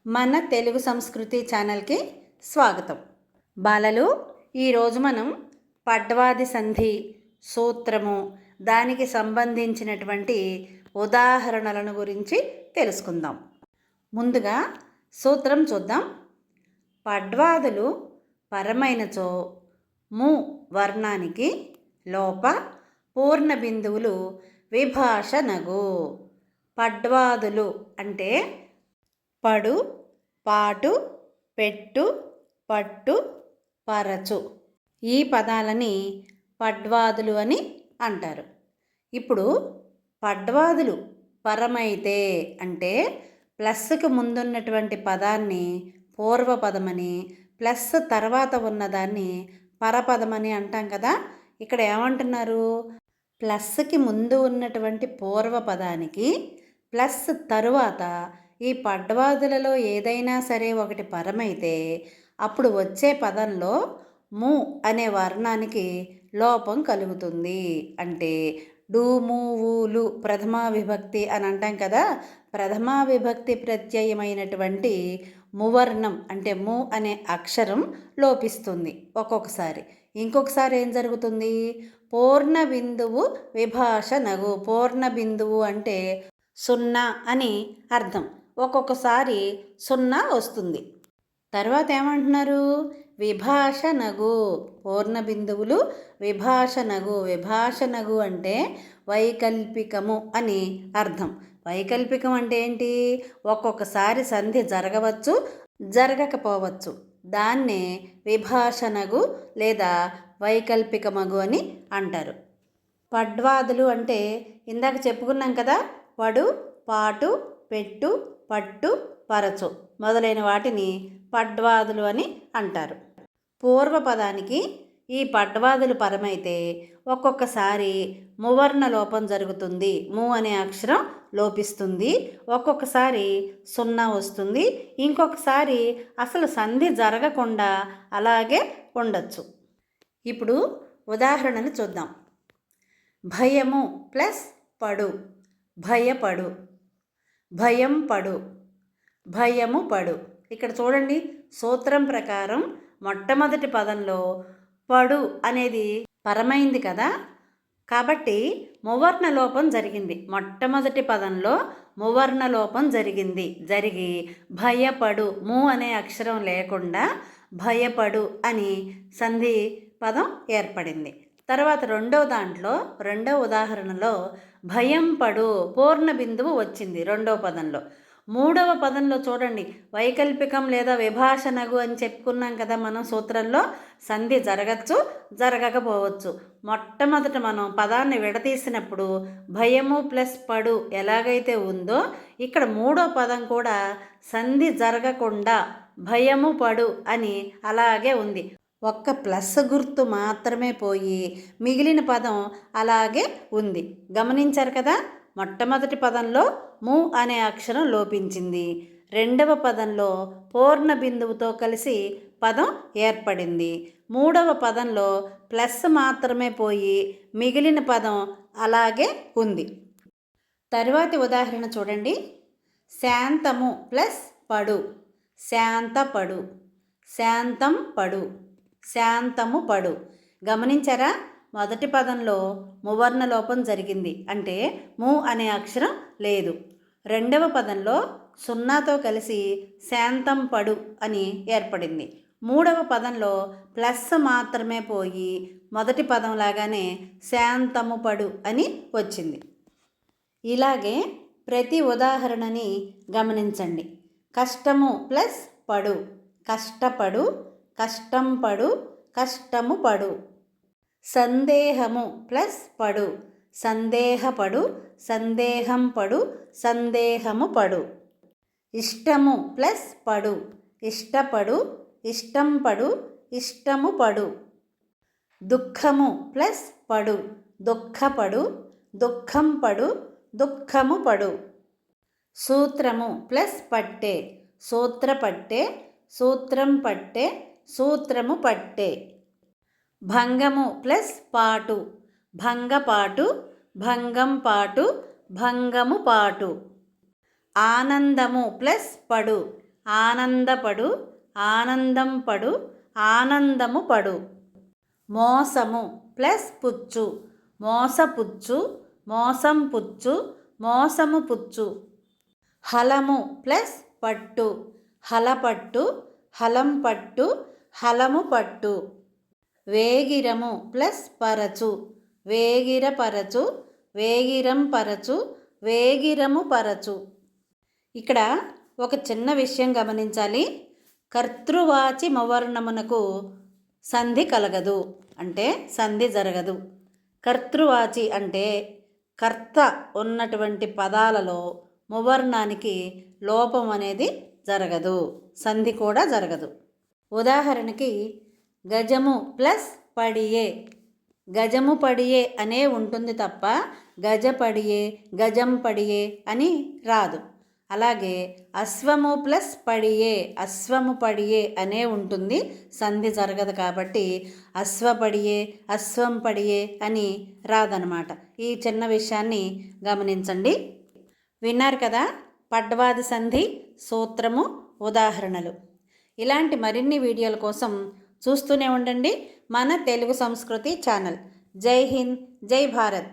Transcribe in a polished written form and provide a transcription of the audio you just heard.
మన తెలుగు సంస్కృతి ఛానల్కి స్వాగతం. బాలలు, ఈరోజు మనం పడ్వాది సంధి సూత్రము దానికి సంబంధించినటువంటి ఉదాహరణలను గురించి తెలుసుకుందాం. ముందుగా సూత్రం చూద్దాం. పడ్వాదులు పరమైనచో ము వర్ణానికి లోప పూర్ణ బిందువులు విభాషనగు. పడ్వాదులు అంటే పడు, పాటు, పెట్టు, పట్టు, పరచు ఈ పదాలని పడ్వాదులు అని అంటారు. ఇప్పుడు పడ్వాదులు పరమైతే అంటే ప్లస్కి ముందున్నటువంటి పదాన్ని పూర్వపదమని, ప్లస్ తర్వాత ఉన్నదాన్ని పరపదమని అంటాం కదా. ఇక్కడ ఏమంటున్నారు? ప్లస్కి ముందు ఉన్నటువంటి పూర్వపదానికి ప్లస్ తరువాత ఈ పడ్వాదులలో ఏదైనా సరే ఒకటి పరమైతే అప్పుడు వచ్చే పదంలో ము అనే వర్ణానికి లోపం కలుగుతుంది. అంటే డు, ము, ఊలు ప్రథమా విభక్తి అని అంటాం కదా. ప్రథమా విభక్తి ప్రత్యయమైనటువంటి మువర్ణం అంటే ము అనే అక్షరం లోపిస్తుంది ఒక్కొక్కసారి. ఇంకొకసారి ఏం జరుగుతుంది? పూర్ణ బిందువు విభాషనగు. పూర్ణ బిందువు అంటే సున్నా అని అర్థం. ఒక్కొక్కసారి సున్నా వస్తుంది. తర్వాత ఏమంటున్నారు? విభాషనగు. పూర్ణ బిందువులు విభాషనగు. విభాషనగు అంటే వైకల్పికము అని అర్థం. వైకల్పికం అంటే ఏంటి? ఒక్కొక్కసారి సంధి జరగవచ్చు, జరగకపోవచ్చు. దాన్నే విభాషనగు లేదా వైకల్పికమగు అని అంటారు. పడ్వాదులు అంటే ఇందాక చెప్పుకున్నాం కదా. పడు, పాటు, పెట్టు, పట్టు, పరచు మొదలైన వాటిని పడ్వాదులు అని అంటారు. పూర్వపదానికి ఈ పడ్వాదులు పరమైతే ఒక్కొక్కసారి మువర్ణ లోపం జరుగుతుంది. ము అనే అక్షరం లోపిస్తుంది. ఒక్కొక్కసారి సున్నా వస్తుంది. ఇంకొకసారి అసలు సంధి జరగకుండా అలాగే ఉండొచ్చు. ఇప్పుడు ఉదాహరణను చూద్దాం. భయము ప్లస్ పడు, భయపడు. భయం పడు, భయము పడు. ఇక్కడ చూడండి, సూత్రం ప్రకారం మొట్టమొదటి పదంలో పడు అనేది పరమైంది కదా. కాబట్టి మువర్ణ లోపం జరిగింది. మొట్టమొదటి పదంలో మువర్ణ లోపం జరిగి భయపడు ము అనే అక్షరం లేకుండా భయపడు అని సంధి పదం ఏర్పడింది. తర్వాత రెండో ఉదాహరణలో భయం పడు పూర్ణ బిందువు వచ్చింది రెండవ పదంలో. మూడవ పదంలో చూడండి, వైకల్పికం లేదా విభాషనగు అని చెప్పుకున్నాం కదా మనం సూత్రంలో. సంధి జరగచ్చు, జరగకపోవచ్చు. మొట్టమొదట మనం పదాన్ని విడతీసినప్పుడు భయము ప్లస్ పడు ఎలాగైతే ఉందో ఇక్కడ మూడో పదం కూడా సంధి జరగకుండా భయము పడు అని అలాగే ఉంది. ఒక్క ప్లస్ గుర్తు మాత్రమే పోయి మిగిలిన పదం అలాగే ఉంది. గమనించారు కదా. మొట్టమొదటి పదంలో ము అనే అక్షరం లోపించింది. రెండవ పదంలో పూర్ణ బిందువుతో కలిసి పదం ఏర్పడింది. మూడవ పదంలో ప్లస్ మాత్రమే పోయి మిగిలిన పదం అలాగే ఉంది. తరువాతి ఉదాహరణ చూడండి. శాంతము ప్లస్ పడు, శాంతపడు. శాంతం పడు, శాంతము పడు. గమనించారా? మొదటి పదంలో మువర్ణ లోపం జరిగింది. అంటే ము అనే అక్షరం లేదు. రెండవ పదంలో సున్నాతో కలిసి శాంతం పడు అని ఏర్పడింది. మూడవ పదంలో ప్లస్ మాత్రమే పోయి మొదటి పదం లాగానే శాంతము పడు అని వచ్చింది. ఇలాగే ప్రతి ఉదాహరణని గమనించండి. కష్టము ప్లస్ పడు, కష్టపడు, కష్టం పడు, కష్టము పడు. సందేహము ప్లస్ పడు, సందేహపడు, సందేహం పడు, సందేహము పడు. ఇష్టము ప్లస్ పడు, ఇష్టపడు, ఇష్టం పడు, ఇష్టము పడు. దుఃఖము ప్లస్ పడు, దుఃఖపడు, దుఃఖం పడు, దుఃఖము పడు. సూత్రము ప్లస్ పట్టే, సూత్రపట్టే, సూత్రం పట్టే, సూత్రము పట్టే. భంగము ప్లస్ పాటు, భంగపాటు, భంగం పాటు, భంగము పాటు. ఆనందము ప్లస్ పడు, ఆనందపడు, ఆనందం పడు, ఆనందము పడు. మోసము ప్లస్ పుచ్చు, మోసపుచ్చు, మోసం పుచ్చు, మోసము పుచ్చు. హలము ప్లస్ పట్టు, హలపట్టు, హలం పట్టు, హలము పట్టు. వేగిరము ప్లస్ పరచు, వేగిరపరచు, వేగిరం పరచు, వేగిరము పరచు. ఇక్కడ ఒక చిన్న విషయం గమనించాలి. కర్తృవాచి మవర్ణమునకు సంధి కలగదు, అంటే సంధి జరగదు. కర్తృవాచి అంటే కర్త ఉన్నటువంటి పదాలలో మువర్ణానికి లోపం అనేది జరగదు, సంధి కూడా జరగదు. ఉదాహరణకి గజము ప్లస్ పడియే, గజము పడియే అనే ఉంటుంది తప్ప గజ పడియే, గజం పడియే అని రాదు. అలాగే అశ్వము ప్లస్ పడియే, అశ్వము పడియే అనే ఉంటుంది, సంధి జరగదు కాబట్టి అశ్వపడియే, అశ్వం పడియే అని రాదనమాట. ఈ చిన్న విషయాన్ని గమనించండి. విన్నారు కదా, పడ్వాది సంధి, సూత్రము, ఉదాహరణలు. ఇలాంటి మరిన్ని వీడియోల కోసం చూస్తూనే ఉండండి మన తెలుగు సంస్కృతి ఛానల్. జై హింద్, జై భారత్.